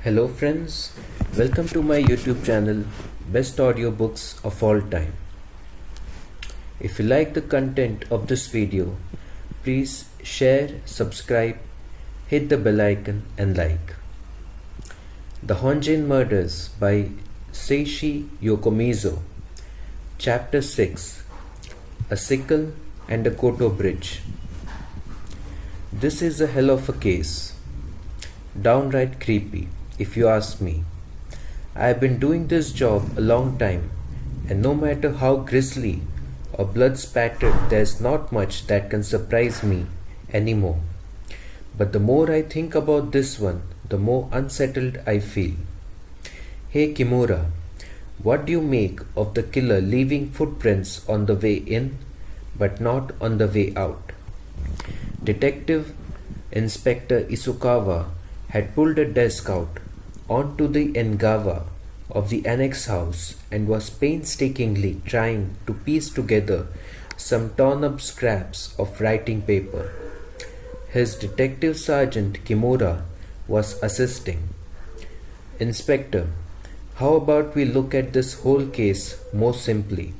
Hello friends, welcome to my YouTube channel Best Audiobooks of All Time. If you like the content of this video, please share, subscribe, hit the bell icon and like. The Honjin Murders by Seishi Yokomizo. Chapter 6. A Sickle and a Koto Bridge. This is a hell of a case. Downright creepy, if you ask me. I have been doing this job a long time, and no matter how grisly or blood spattered, there's not much that can surprise me anymore. But the more I think about this one, the more unsettled I feel. Hey Kimura, what do you make of the killer leaving footprints on the way in, but not on the way out? Detective Inspector Isukawa had pulled a desk out onto the engawa of the annex house and was painstakingly trying to piece together some torn up scraps of writing paper. His detective sergeant Kimura was assisting. Inspector, how about we look at this whole case more simply?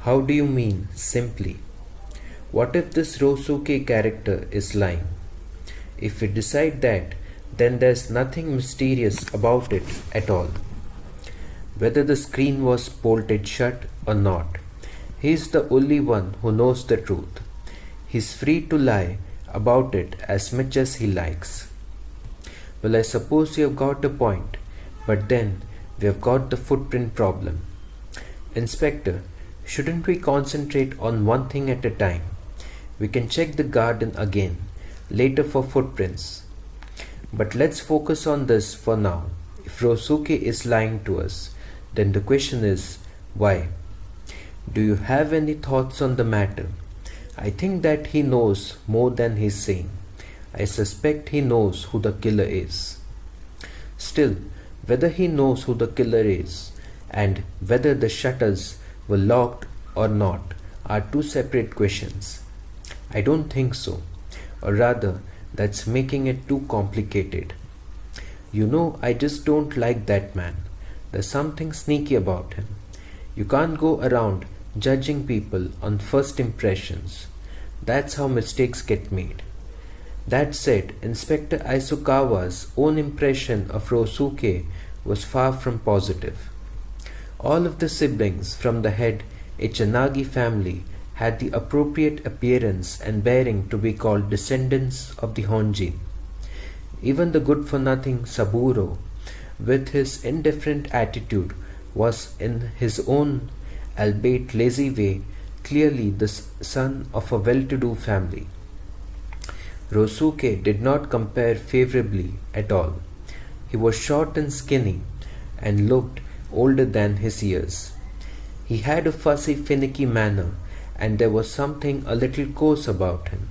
How do you mean simply? What if this Rosuke character is lying? If we decide that, then there's nothing mysterious about it at all. Whether the screen was bolted shut or not, he's the only one who knows the truth. He's free to lie about it as much as he likes. Well, I suppose you have got a point, but then we have got the footprint problem. Inspector, shouldn't we concentrate on one thing at a time? We can check the garden again later for footprints. But let's focus on this for now. If Rosuke is lying to us, then the question is, why? Do you have any thoughts on the matter? I think that he knows more than he's saying. I suspect he knows who the killer is. Still, whether he knows who the killer is and whether the shutters were locked or not are two separate questions. I don't think so. Or rather, that's making it too complicated. You know, I just don't like that man. There's something sneaky about him. You can't go around judging people on first impressions. That's how mistakes get made. That said, Inspector Isukawa's own impression of Rosuke was far from positive. All of the siblings from the head Ichanagi family had the appropriate appearance and bearing to be called descendants of the Honjin. Even the good-for-nothing Saburo, with his indifferent attitude, was in his own, albeit lazy way, clearly the son of a well-to-do family. Rosuke did not compare favorably at all. He was short and skinny and looked older than his years. He had a fussy, finicky manner, and there was something a little coarse about him.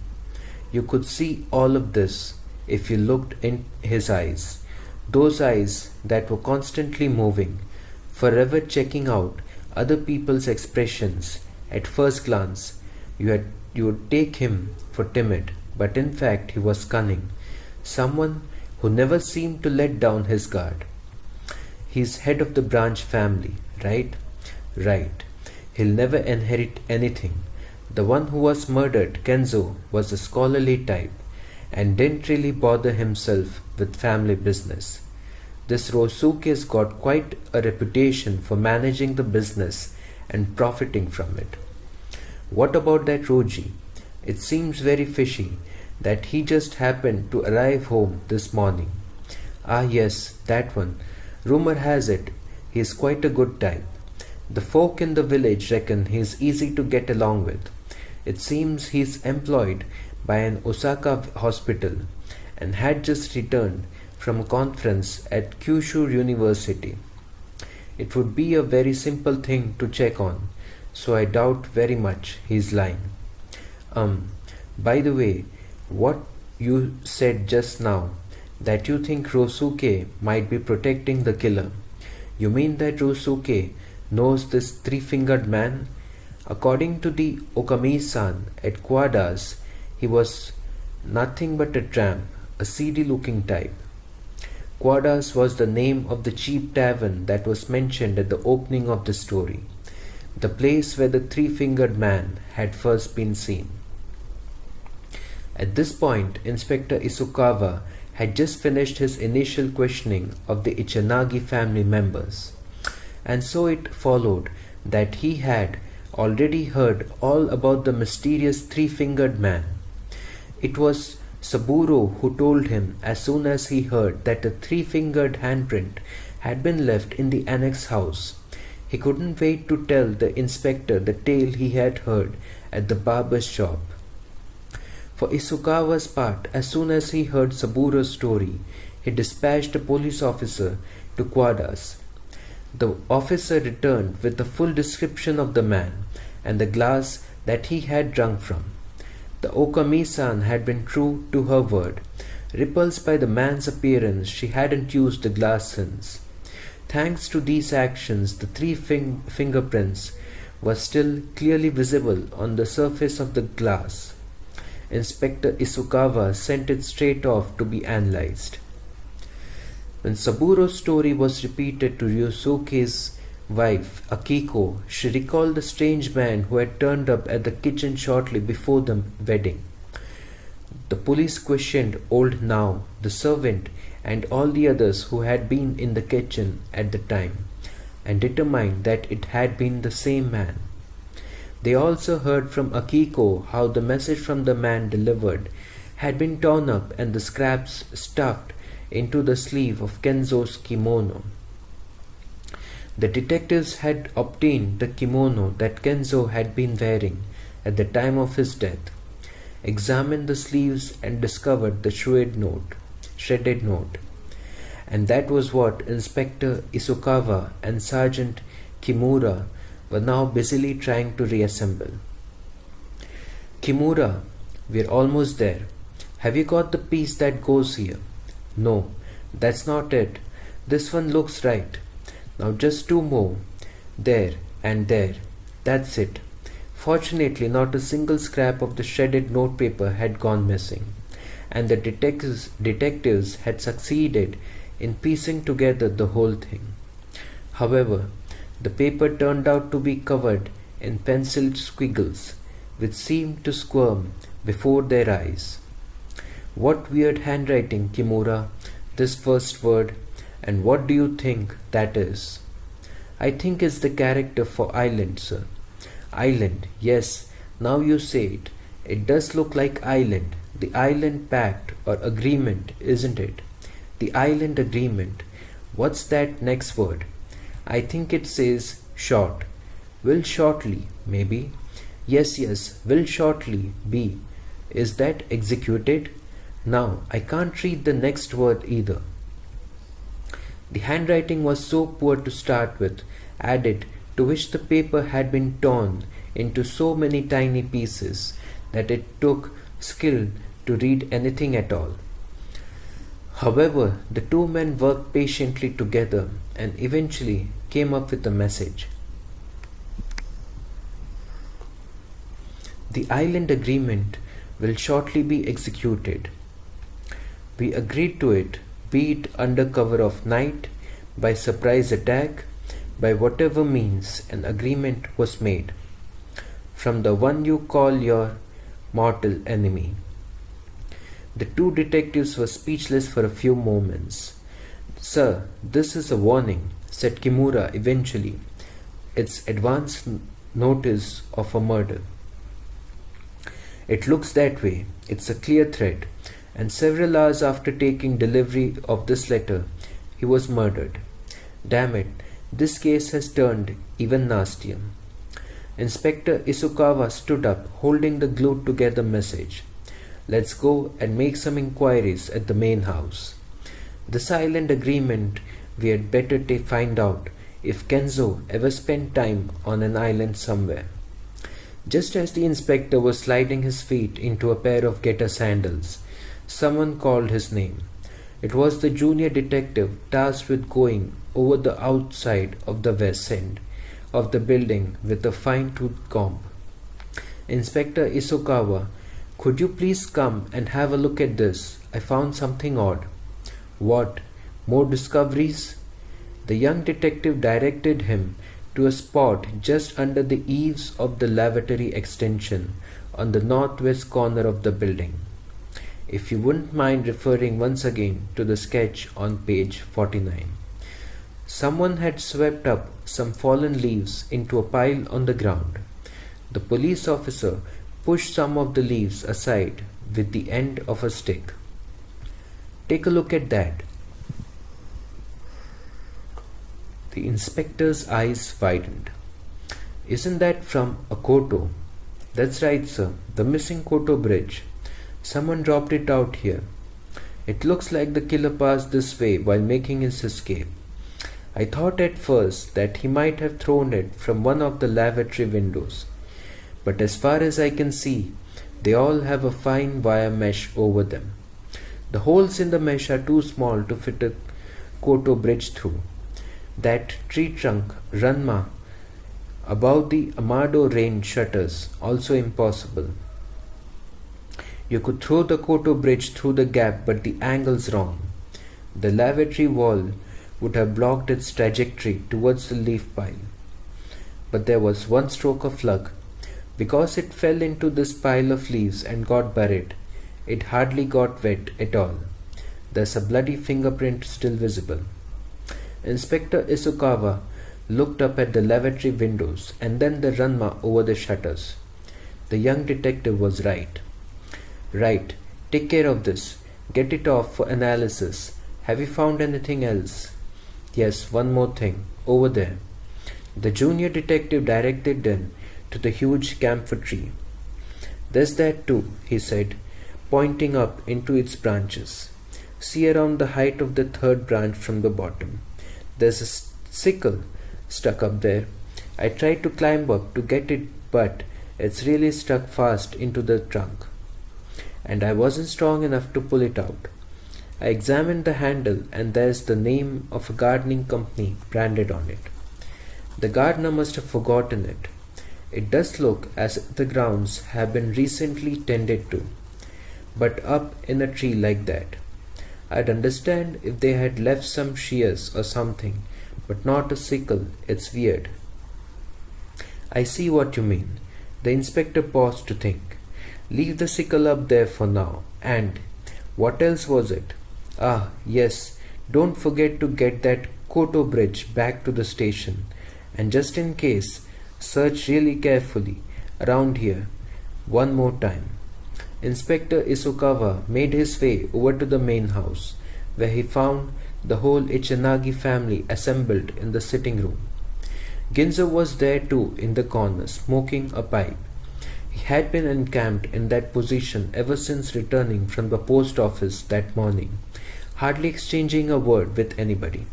You could see all of this if you looked in his eyes, those eyes that were constantly moving, forever checking out other people's expressions. At first glance, you would take him for timid, but in fact he was cunning, someone who never seemed to let down his guard. He's head of the branch family, right? Right. He'll never inherit anything. The one who was murdered, Kenzo, was a scholarly type and didn't really bother himself with family business. This Rosuke's got quite a reputation for managing the business and profiting from it. What about that Roji? It seems very fishy that he just happened to arrive home this morning. Ah yes, that one. Rumor has it he is quite a good type. The folk in the village reckon he is easy to get along with. It seems he is employed by an Osaka hospital and had just returned from a conference at Kyushu University. It would be a very simple thing to check on, so I doubt very much he is lying. By the way, what you said just now, that you think Rosuke might be protecting the killer. You mean that Rosuke knows this three-fingered man? According to the Okami-san at Quada's, he was nothing but a tramp, a seedy-looking type. Quadas was the name of the cheap tavern that was mentioned at the opening of the story, the place where the three-fingered man had first been seen. At this point, Inspector Isukawa had just finished his initial questioning of the Ichanagi family members, and so it followed that he had already heard all about the mysterious three-fingered man. It was Saburo who told him as soon as he heard that a three-fingered handprint had been left in the annex house. He couldn't wait to tell the inspector the tale he had heard at the barber's shop. For Isukawa's part, as soon as he heard Saburo's story, he dispatched a police officer to Quadas. The officer returned with the full description of the man and the glass that he had drunk from. The Okami-san had been true to her word. Repulsed by the man's appearance, she hadn't used the glass since. Thanks to these actions, the three fingerprints were still clearly visible on the surface of the glass. Inspector Isukawa sent it straight off to be analyzed. When Saburo's story was repeated to Ryosuke's wife, Akiko, she recalled the strange man who had turned up at the kitchen shortly before the wedding. The police questioned old Nao, the servant, and all the others who had been in the kitchen at the time, and determined that it had been the same man. They also heard from Akiko how the message from the man delivered had been torn up and the scraps stuffed into the sleeve of Kenzo's kimono. The detectives had obtained the kimono that Kenzo had been wearing at the time of his death, examined the sleeves and discovered the shredded note. And that was what Inspector Isukawa and Sergeant Kimura were now busily trying to reassemble. Kimura, we're almost there. Have you got the piece that goes here? No, that's not it. This one looks right. Now just two more. There and there. That's it. Fortunately, not a single scrap of the shredded notepaper had gone missing, and the detectives had succeeded in piecing together the whole thing. However, the paper turned out to be covered in penciled squiggles, which seemed to squirm before their eyes. What weird handwriting, Kimura, this first word, and what do you think that is? I think it's the character for island, sir. Island, yes, now you say it. It does look like island. The island pact or agreement, isn't it? The island agreement. What's that next word? I think it says short. Will shortly, maybe. Yes, will shortly be. Is that executed? Now, I can't read the next word either. The handwriting was so poor to start with, added to which the paper had been torn into so many tiny pieces that it took skill to read anything at all. However, the two men worked patiently together and eventually came up with a message. The island agreement will shortly be executed. We agreed to it, be it under cover of night, by surprise attack, by whatever means an agreement was made, from the one you call your mortal enemy. The two detectives were speechless for a few moments. Sir, this is a warning, said Kimura eventually. It's advance notice of a murder. It looks that way. It's a clear thread. And several hours after taking delivery of this letter, he was murdered. Damn it, this case has turned even nastier. Inspector Isukawa stood up, holding the glued together message. Let's go and make some inquiries at the main house. The silent agreement, we had better find out if Kenzo ever spent time on an island somewhere. Just as the inspector was sliding his feet into a pair of getter sandals, someone called his name. It was the junior detective tasked with going over the outside of the west end of the building with a fine-toothed comb. Inspector Isukawa, could you please come and have a look at this? I found something odd. What? More discoveries? The young detective directed him to a spot just under the eaves of the lavatory extension on the northwest corner of the building. If you wouldn't mind referring once again to the sketch on page 49. Someone had swept up some fallen leaves into a pile on the ground. The police officer pushed some of the leaves aside with the end of a stick. Take a look at that. The inspector's eyes widened. Isn't that from a Koto? That's right, sir. The missing Koto bridge. Someone dropped it out here. It looks like the killer passed this way while making his escape. I thought at first that he might have thrown it from one of the lavatory windows. But as far as I can see, they all have a fine wire mesh over them. The holes in the mesh are too small to fit a Koto bridge through. That tree trunk, Ranma, above the Amado rain shutters, also impossible. You could throw the Koto bridge through the gap, but the angle's wrong. The lavatory wall would have blocked its trajectory towards the leaf pile. But there was one stroke of luck. Because it fell into this pile of leaves and got buried, it hardly got wet at all. There's a bloody fingerprint still visible. Inspector Isukawa looked up at the lavatory windows and then the Ranma over the shutters. The young detective was right. Right, take care of this. Get it off for analysis. Have you found anything else? Yes, one more thing. Over there. The junior detective directed them to the huge camphor tree. There's that too, he said, pointing up into its branches. See around the height of the third branch from the bottom. There's a sickle stuck up there. I tried to climb up to get it, but it's really stuck fast into the trunk. And I wasn't strong enough to pull it out. I examined the handle and there's the name of a gardening company branded on it. The gardener must have forgotten it. It does look as if the grounds have been recently tended to. But up in a tree like that, I'd understand if they had left some shears or something, but not a sickle. It's weird. I see what you mean. The inspector paused to think. Leave the sickle up there for now. And what else was it? Ah, yes, don't forget to get that Koto bridge back to the station. And just in case, search really carefully around here one more time. Inspector Isukawa made his way over to the main house, where he found the whole Ichanagi family assembled in the sitting room. Ginzo was there too in the corner, smoking a pipe. He had been encamped in that position ever since returning from the post office that morning, hardly exchanging a word with anybody.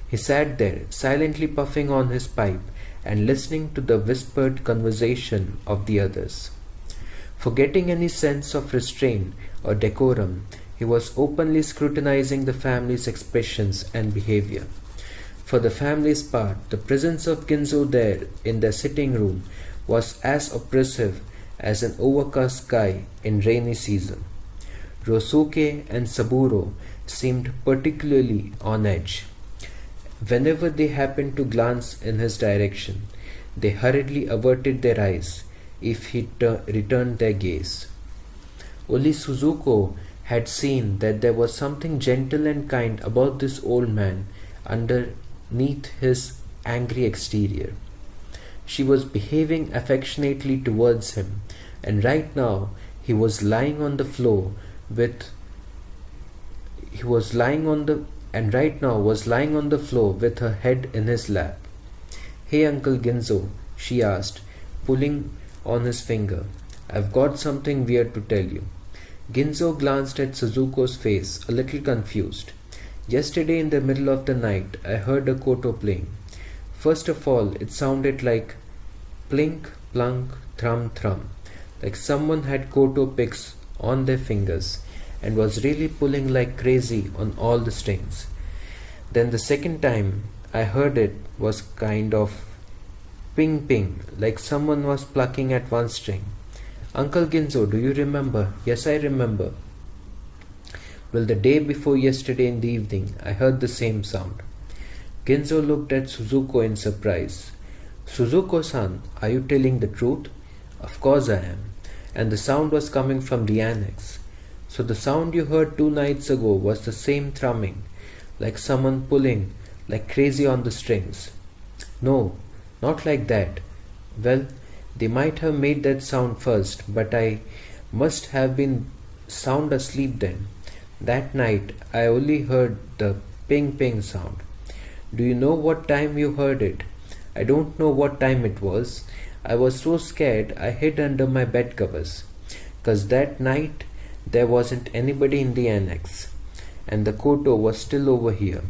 He sat there, silently puffing on his pipe and listening to the whispered conversation of the others. Forgetting any sense of restraint or decorum, he was openly scrutinizing the family's expressions and behavior. For the family's part, the presence of Ginzo there in their sitting room was as oppressive as an overcast sky in rainy season. Rosuke and Saburo seemed particularly on edge. Whenever they happened to glance in his direction, they hurriedly averted their eyes if he returned their gaze. Only Suzuko had seen that there was something gentle and kind about this old man underneath his angry exterior. She was behaving affectionately towards him, and right now he was lying on the floor with her head in his lap. Hey Uncle Ginzo, she asked, pulling on his finger. I've got something weird to tell you. Ginzo glanced at Suzuko's face, a little confused. Yesterday in the middle of the night, I heard a koto playing. First of all, it sounded like plink, plunk, thrum, thrum, like someone had koto picks on their fingers and was really pulling like crazy on all the strings. Then the second time I heard it was kind of ping ping, like someone was plucking at one string. Uncle Ginzo, do you remember? Yes, I remember. Well, the day before yesterday in the evening, I heard the same sound. Ginzo looked at Suzuko in surprise. Suzuko-san, are you telling the truth? Of course I am. And the sound was coming from the annex. So the sound you heard 2 nights ago was the same thrumming, like someone pulling like crazy on the strings. No, not like that. Well, they might have made that sound first, but I must have been sound asleep then. That night I only heard the ping ping sound. Do you know what time you heard it? I don't know what time it was. I was so scared I hid under my bed covers. 'Cause that night there wasn't anybody in the annex, and the Koto was still over here.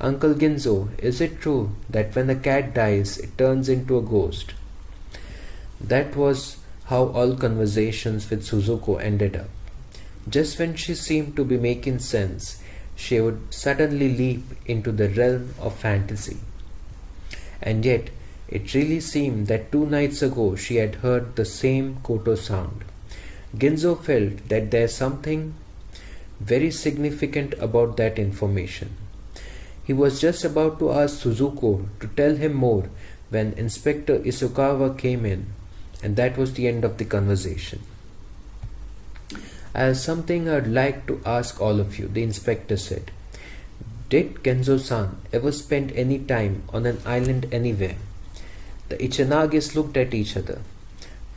Uncle Ginzo, is it true that when a cat dies it turns into a ghost? That was how all conversations with Suzuko ended up. Just when she seemed to be making sense, she would suddenly leap into the realm of fantasy. And yet, it really seemed that 2 nights ago she had heard the same Koto sound. Ginzo felt that there's something very significant about that information. He was just about to ask Suzuko to tell him more when Inspector Isukawa came in, and that was the end of the conversation. I have something I'd like to ask all of you, the inspector said. Did Genzo-san ever spend any time on an island anywhere? The Ichanagis looked at each other.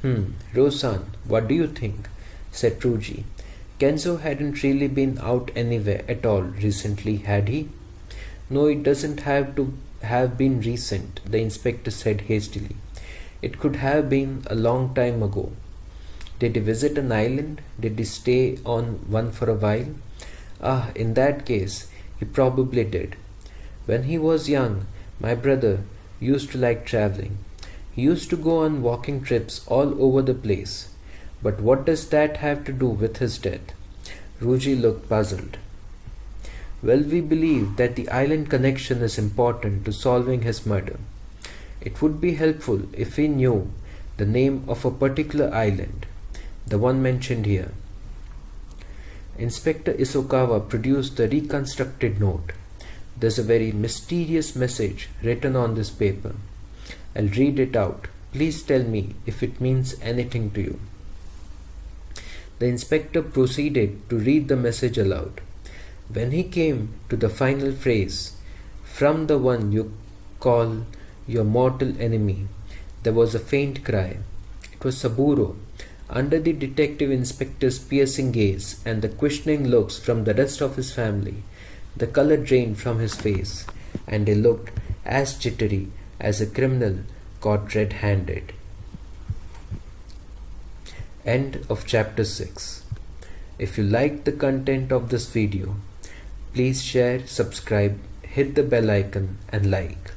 Ryo-san, what do you think? Said Truji. Genzo hadn't really been out anywhere at all recently, had he? No, it doesn't have to have been recent, the inspector said hastily. It could have been a long time ago. Did he visit an island? Did he stay on one for a while? In that case, he probably did. When he was young, my brother used to like traveling. He used to go on walking trips all over the place. But what does that have to do with his death? Ruji looked puzzled. Well, we believe that the island connection is important to solving his murder. It would be helpful if we knew the name of a particular island, the one mentioned here. Inspector Isukawa produced the reconstructed note. There's a very mysterious message written on this paper. I'll read it out. Please tell me if it means anything to you. The inspector proceeded to read the message aloud. When he came to the final phrase, from the one you call your mortal enemy, there was a faint cry. It was Saburo. Under the detective inspector's piercing gaze and the questioning looks from the rest of his family, the color drained from his face, and he looked as jittery as a criminal caught red-handed. End of chapter 6. If you liked the content of this video, please share, subscribe, hit the bell icon and like.